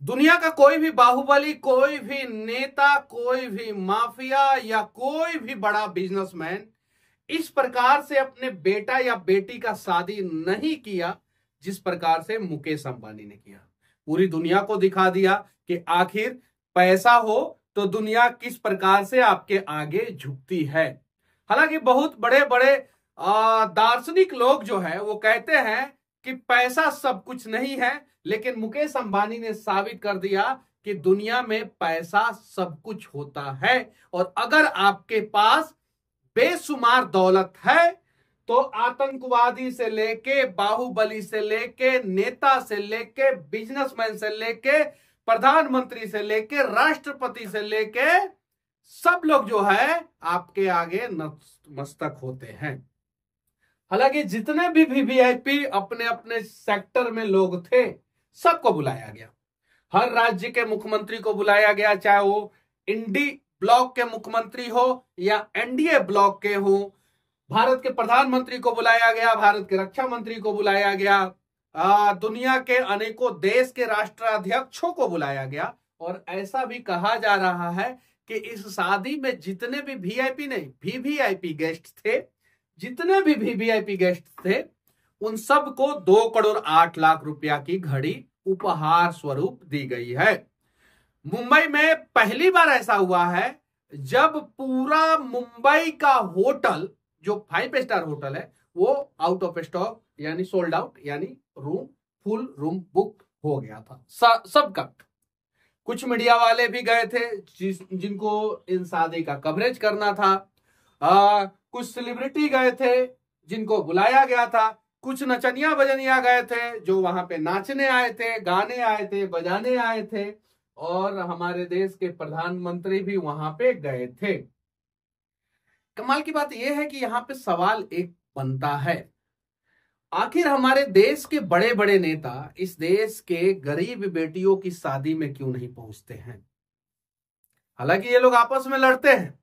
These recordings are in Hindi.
दुनिया का कोई भी बाहुबली, कोई भी नेता, कोई भी माफिया या कोई भी बड़ा बिजनेसमैन इस प्रकार से अपने बेटा या बेटी का शादी नहीं किया जिस प्रकार से मुकेश अंबानी ने किया। पूरी दुनिया को दिखा दिया कि आखिर पैसा हो तो दुनिया किस प्रकार से आपके आगे झुकती है। हालांकि बहुत बड़े बड़े दार्शनिक लोग जो है वो कहते हैं कि पैसा सब कुछ नहीं है, लेकिन मुकेश अंबानी ने साबित कर दिया कि दुनिया में पैसा सब कुछ होता है। और अगर आपके पास बेशुमार दौलत है तो आतंकवादी से लेके, बाहुबली से लेके, नेता से लेके, बिजनेसमैन से लेके, प्रधानमंत्री से लेके, राष्ट्रपति से लेके सब लोग जो है आपके आगे नतमस्तक होते हैं। हालांकि जितने भी वीवीआईपी अपने अपने सेक्टर में लोग थे सबको बुलाया गया। हर राज्य के मुख्यमंत्री को बुलाया गया, चाहे वो इंडी ब्लॉक के मुख्यमंत्री हो या एनडीए ब्लॉक के हो। भारत के प्रधानमंत्री को बुलाया गया, भारत के रक्षा मंत्री को बुलाया गया, दुनिया के अनेकों देश के राष्ट्राध्यक्षों को बुलाया गया। और ऐसा भी कहा जा रहा है कि इस शादी में जितने भी वीआईपी नहीं, वीवीआईपी गेस्ट थे, जितने भी वीवीआईपी गेस्ट थे उन सबको 2,08,00,000 रुपया की घड़ी उपहार स्वरूप दी गई है। मुंबई में पहली बार ऐसा हुआ है जब पूरा मुंबई का होटल, जो 5 स्टार होटल है, वो आउट ऑफ स्टॉक यानी सोल्ड आउट, यानी फुल रूम बुक हो गया था सबका। कुछ मीडिया वाले भी गए थे जिनको इन शादी का कवरेज करना था। कुछ सेलिब्रिटी गए थे जिनको बुलाया गया था। कुछ नचनिया बजनिया गए थे जो वहां पे नाचने आए थे, गाने आए थे, बजाने आए थे। और हमारे देश के प्रधानमंत्री भी वहां पे गए थे। कमाल की बात यह है कि यहाँ पे सवाल एक बनता है, आखिर हमारे देश के बड़े बड़े नेता इस देश के गरीब बेटियों की शादी में क्यों नहीं पहुंचते हैं। हालांकि ये लोग आपस में लड़ते हैं,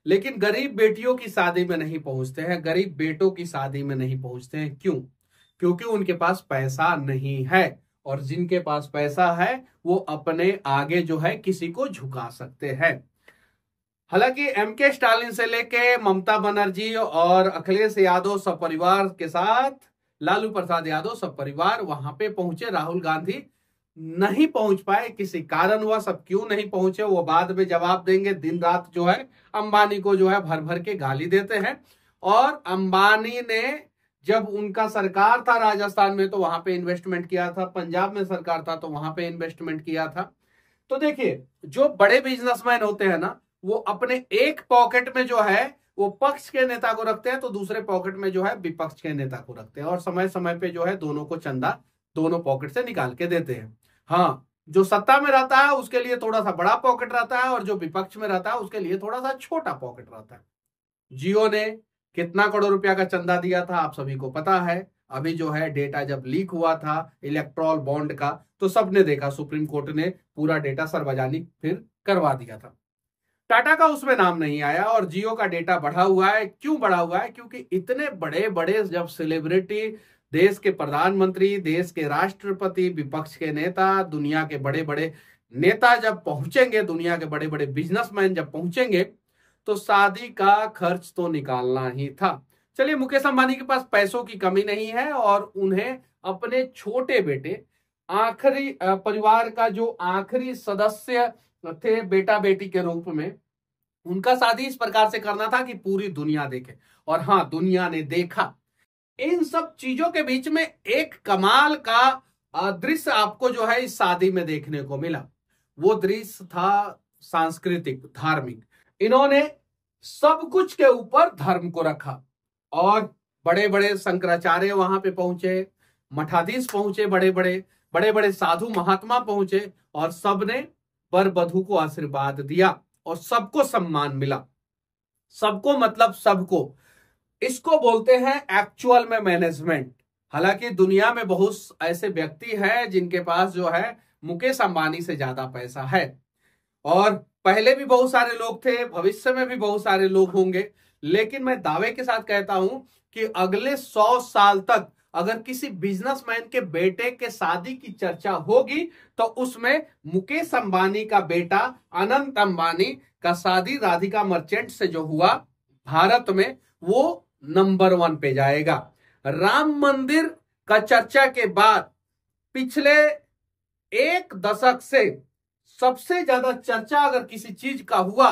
लेकिन गरीब बेटियों की शादी में नहीं पहुंचते हैं, गरीब बेटों की शादी में नहीं पहुंचते हैं। क्यों? क्योंकि उनके पास पैसा नहीं है। और जिनके पास पैसा है वो अपने आगे जो है किसी को झुका सकते हैं। हालांकि एमके स्टालिन से लेके ममता बनर्जी और अखिलेश यादव सब परिवार के साथ, लालू प्रसाद यादव सब परिवार वहां पे पहुंचे। राहुल गांधी नहीं पहुंच पाए, किसी कारण हुआ। सब क्यों नहीं पहुंचे वो बाद में जवाब देंगे। दिन रात जो है अंबानी को जो है भर भर के गाली देते हैं। और अंबानी ने जब उनका सरकार था राजस्थान में तो वहां पे इन्वेस्टमेंट किया था, पंजाब में सरकार था तो वहां पे इन्वेस्टमेंट किया था। तो देखिए, जो बड़े बिजनेसमैन होते हैं ना, वो अपने एक पॉकेट में जो है वो पक्ष के नेता को रखते हैं तो दूसरे पॉकेट में जो है विपक्ष के नेता को रखते हैं। और समय समय पे जो है दोनों को चंदा दोनों पॉकेट से निकाल के देते हैं। हाँ, जो सत्ता में रहता है उसके लिए थोड़ा सा बड़ा पॉकेट रहता है और जो विपक्ष में रहता है उसके लिए थोड़ा सा छोटा पॉकेट रहता है। जियो ने कितना करोड़ रुपया का चंदा दिया था आप सभी को पता है। अभी जो है डेटा जब लीक हुआ था इलेक्ट्रॉल बॉन्ड का तो सबने देखा, सुप्रीम कोर्ट ने पूरा डेटा सार्वजनिक फिर करवा दिया था। टाटा का उसमें नाम नहीं आया और जियो का डेटा बढ़ा हुआ है। क्यों बढ़ा हुआ है? क्योंकि इतने बड़े बड़े जब सेलिब्रिटी, देश के प्रधानमंत्री, देश के राष्ट्रपति, विपक्ष के नेता, दुनिया के बड़े बड़े नेता जब पहुंचेंगे, दुनिया के बड़े बड़े बिजनेसमैन जब पहुंचेंगे तो शादी का खर्च तो निकालना ही था। चलिए, मुकेश अंबानी के पास पैसों की कमी नहीं है और उन्हें अपने छोटे बेटे, आखिरी परिवार का जो आखिरी सदस्य थे बेटा बेटी के रूप में, उनका शादी इस प्रकार से करना था कि पूरी दुनिया देखे। और हाँ, दुनिया ने देखा। इन सब चीजों के बीच में एक कमाल का दृश्य आपको जो है इस शादी में देखने को मिला। वो दृश्य था सांस्कृतिक, धार्मिक। इन्होंने सब कुछ के ऊपर धर्म को रखा और बड़े बड़े शंकराचार्य वहां पे पहुंचे, मठाधीश पहुंचे, बड़े बड़े साधु महात्मा पहुंचे और सबने वर वधू को आशीर्वाद दिया और सबको सम्मान मिला। सबको मतलब सबको। इसको बोलते हैं एक्चुअल में मैनेजमेंट। हालांकि दुनिया में बहुत ऐसे व्यक्ति हैं जिनके पास जो है मुकेश अंबानी से ज्यादा पैसा है और पहले भी बहुत सारे लोग थे, भविष्य में भी बहुत सारे लोग होंगे। लेकिन मैं दावे के साथ कहता हूं कि अगले 100 साल तक अगर किसी बिजनेसमैन के बेटे के शादी की चर्चा होगी तो उसमें मुकेश अंबानी का बेटा अनंत अंबानी का शादी राधिका मर्चेंट से जो हुआ भारत में, वो नंबर 1 पे जाएगा। राम मंदिर का चर्चा के बाद पिछले 1 दशक से सबसे ज्यादा चर्चा अगर किसी चीज का हुआ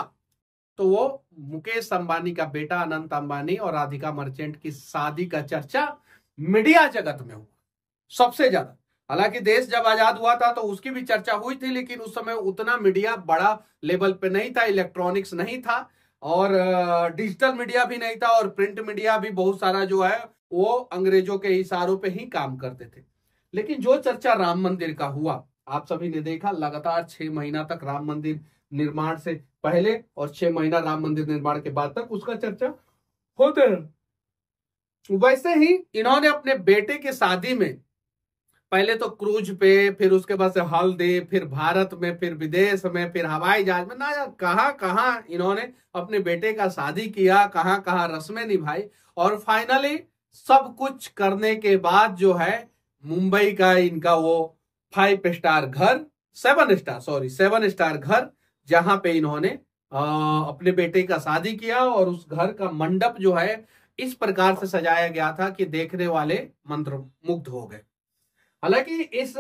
तो वो मुकेश अंबानी का बेटा अनंत अंबानी और राधिका मर्चेंट की शादी का चर्चा मीडिया जगत में हुआ सबसे ज्यादा। हालांकि देश जब आजाद हुआ था तो उसकी भी चर्चा हुई थी, लेकिन उस समय उतना मीडिया बड़ा लेवल पे नहीं था, इलेक्ट्रॉनिक्स नहीं था और डिजिटल मीडिया भी नहीं था और प्रिंट मीडिया भी बहुत सारा जो है वो अंग्रेजों के इशारों पे ही काम करते थे। लेकिन जो चर्चा राम मंदिर का हुआ, आप सभी ने देखा, लगातार 6 महीना तक राम मंदिर निर्माण से पहले और 6 महीना राम मंदिर निर्माण के बाद तक उसका चर्चा होते रहे। वैसे ही इन्होंने अपने बेटे की शादी में पहले तो क्रूज पे, फिर उसके बाद से हल्दी, फिर भारत में, फिर विदेश में, फिर हवाई जहाज में, ना यार कहां कहां इन्होंने अपने बेटे का शादी किया, कहां कहां रस्में निभाई और फाइनली सब कुछ करने के बाद जो है मुंबई का इनका वो 7 स्टार घर, जहां पे इन्होंने अपने बेटे का शादी किया और उस घर का मंडप जो है इस प्रकार से सजाया गया था कि देखने वाले मंत्रमुग्ध हो गए। हालांकि इस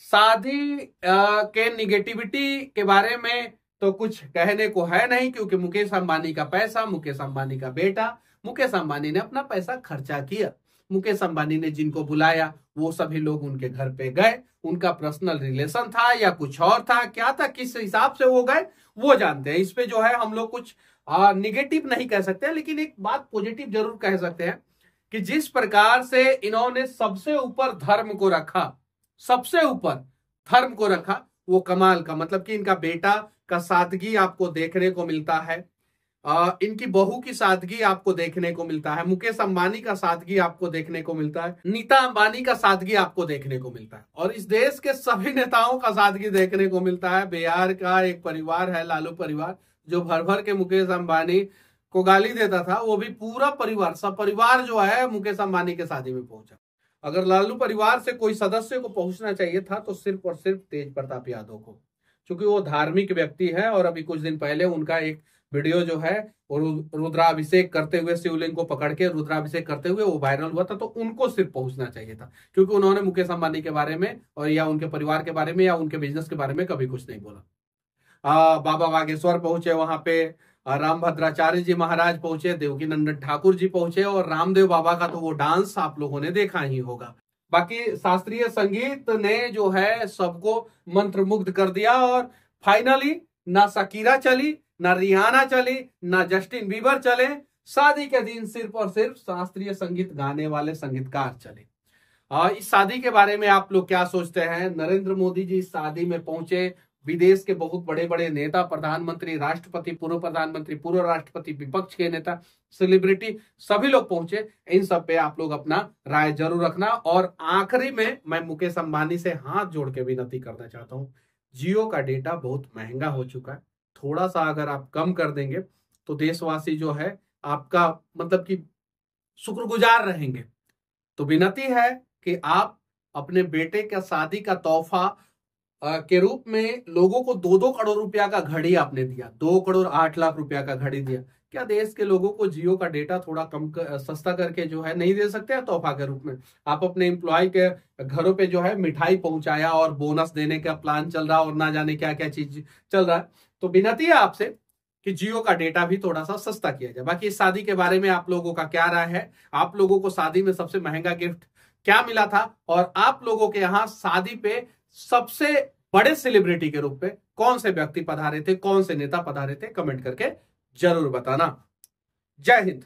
शादी के निगेटिविटी के बारे में तो कुछ कहने को है नहीं, क्योंकि मुकेश अंबानी का पैसा, मुकेश अंबानी का बेटा, मुकेश अंबानी ने अपना पैसा खर्चा किया। मुकेश अंबानी ने जिनको बुलाया वो सभी लोग उनके घर पे गए, उनका पर्सनल रिलेशन था या कुछ और था, क्या था, किस हिसाब से वो गए वो जानते हैं। इस पे जो है हम लोग कुछ निगेटिव नहीं कह सकते, लेकिन एक बात पॉजिटिव जरूर कह सकते हैं कि जिस प्रकार से इन्होंने सबसे ऊपर धर्म को रखा वो कमाल का, मतलब कि इनका बेटा का सादगी आपको देखने को मिलता है, इनकी बहू की सादगी आपको देखने को मिलता है, मुकेश अंबानी का सादगी आपको देखने को मिलता है, नीता अंबानी का सादगी आपको देखने को मिलता है और इस देश के सभी नेताओं का सादगी देखने को मिलता है। बिहार का एक परिवार है लालू परिवार, जो भर भर के मुकेश अंबानी को गाली देता था, वो भी पूरा परिवार, सब परिवार जो है मुकेश अंबानी के शादी में पहुंचा। अगर लालू परिवार से कोई सदस्य को पहुंचना चाहिए था तो सिर्फ और सिर्फ तेज प्रताप यादव को, क्योंकि वो धार्मिक व्यक्ति है और अभी कुछ दिन पहले उनका एक वीडियो जो है रुद्राभिषेक करते हुए, शिवलिंग को पकड़ के रुद्राभिषेक करते हुए वो वायरल हुआ था, तो उनको सिर्फ पहुंचना चाहिए था, क्योंकि उन्होंने मुकेश अंबानी के बारे में और या उनके परिवार के बारे में या उनके बिजनेस के बारे में कभी कुछ नहीं बोला। बाबा बागेश्वर पहुंचे, वहां पे राम भद्राचार्य जी महाराज पहुंचे, देवकी नंदन ठाकुर जी पहुंचे और रामदेव बाबा का तो वो डांस आप लोगों ने देखा ही होगा। बाकी शास्त्रीय संगीत ने जो है सबको मंत्रमुग्ध कर दिया और फाइनली ना शकीरा चली, ना रिहाना चली, ना जस्टिन बीबर चले, शादी के दिन सिर्फ और सिर्फ शास्त्रीय संगीत गाने वाले संगीतकार चले। इस शादी के बारे में आप लोग क्या सोचते हैं? नरेंद्र मोदी जी इस शादी में पहुंचे, विदेश के बहुत बड़े बड़े नेता, प्रधानमंत्री, राष्ट्रपति, पूर्व प्रधानमंत्री, पूर्व राष्ट्रपति, विपक्ष के नेता, सेलिब्रिटी, सभी लोग पहुंचे। इन सब पे आप लोग अपना राय जरूर रखना। और आखिरी में मैं मुकेश अंबानी से हाथ जोड़ के विनती करना चाहता हूं, जियो का डेटा बहुत महंगा हो चुका है, थोड़ा सा अगर आप कम कर देंगे तो देशवासी जो है आपका मतलब कि शुक्रगुजार रहेंगे। तो विनती है कि आप अपने बेटे का शादी का तोहफा के रूप में लोगों को 2-2 करोड़ रुपया का घड़ी आपने दिया, 2 करोड़ 8 लाख रुपया का घड़ी दिया, क्या देश के लोगों को जियो का डेटा थोड़ा कम सस्ता करके जो है नहीं दे सकते हैं तोहफा के रूप में? आप अपने एम्प्लॉय के घरों पे जो है मिठाई पहुंचाया और बोनस देने का प्लान चल रहा और ना जाने क्या क्या चीज चल रहा है। तो विनती है आपसे कि जियो का डेटा भी थोड़ा सा सस्ता किया जाए। बाकी इस शादी के बारे में आप लोगों का क्या राय है? आप लोगों को शादी में सबसे महंगा गिफ्ट क्या मिला था और आप लोगों के यहाँ शादी पे सबसे बड़े सेलिब्रिटी के रूप में कौन से व्यक्ति पधारे थे, कौन से नेता पधारे थे? कमेंट करके जरूर बताना। जय हिंद।